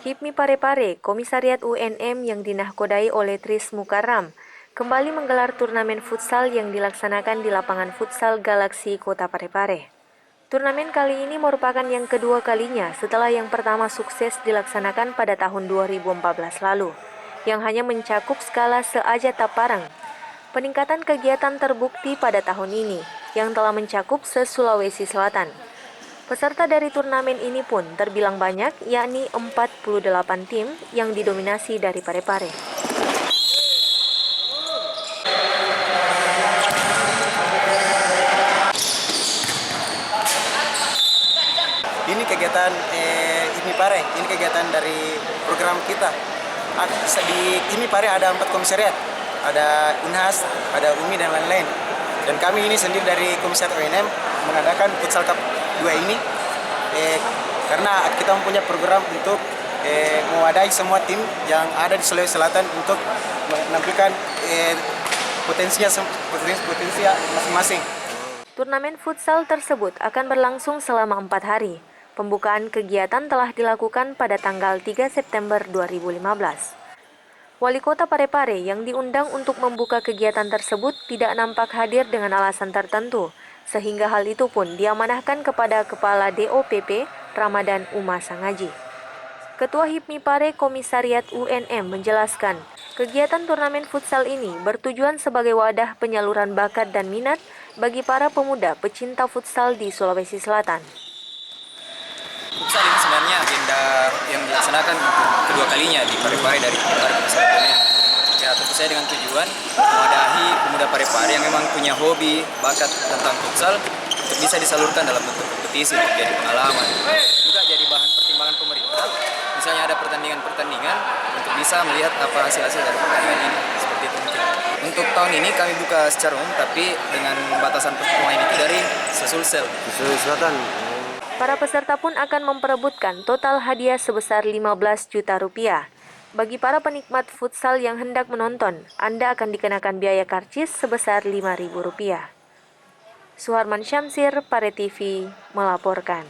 HIPMI Parepare, Komisariat UNM yang dinahkodai oleh Tris Mukarram, kembali menggelar turnamen futsal yang dilaksanakan di lapangan futsal Galaksi Kota Parepare. Turnamen kali ini merupakan yang kedua kalinya setelah yang pertama sukses dilaksanakan pada tahun 2014 lalu, yang hanya mencakup skala se-Aja Taparang. Peningkatan kegiatan terbukti pada tahun ini, yang telah mencakup se-Sulawesi Selatan. Peserta dari turnamen ini pun terbilang banyak, yakni 48 tim yang didominasi dari Parepare. Ini kegiatan HIPMI Pare, ini kegiatan dari program kita. Di HIPMI Pare ada 4 komisariat, ada Unhas, ada UMI dan lain-lain. Dan kami ini sendiri dari Komisariat UNM mengadakan Futsal Cup 2 ini karena kita mempunyai program untuk mewadahi semua tim yang ada di Sulawesi Selatan untuk menampilkan potensi masing-masing. Turnamen futsal tersebut akan berlangsung selama 4 hari. Pembukaan kegiatan telah dilakukan pada tanggal 3 September 2015. Wali Kota Parepare yang diundang untuk membuka kegiatan tersebut tidak nampak hadir dengan alasan tertentu, sehingga hal itu pun diamanahkan kepada Kepala DOPP Ramadan Uma Sangaji. Ketua HIPMI Pare Komisariat UNM menjelaskan, kegiatan turnamen futsal ini bertujuan sebagai wadah penyaluran bakat dan minat bagi para pemuda pecinta futsal di Sulawesi Selatan. Futsal ini sebenarnya agenda yang dilaksanakan untuk kedua kalinya di Parepare dari Parepare. Ya, tentu saja dengan tujuan mewadahi pemuda Parepare yang memang punya hobi, bakat tentang futsal untuk bisa disalurkan dalam bentuk kompetisi untuk jadi pengalaman. Juga jadi bahan pertimbangan pemerintah. Misalnya ada pertandingan-pertandingan untuk bisa melihat apa hasil-hasil dari pertandingan ini. Seperti itu mungkin. Untuk tahun ini kami buka secara umum, tapi dengan batasan pemain itu dari Sulsel. Sulawesi Selatan. Para peserta pun akan memperebutkan total hadiah sebesar 15 juta rupiah. Bagi para penikmat futsal yang hendak menonton, Anda akan dikenakan biaya karcis sebesar Rp5.000. Suharman Syamsir, Pare TV, melaporkan.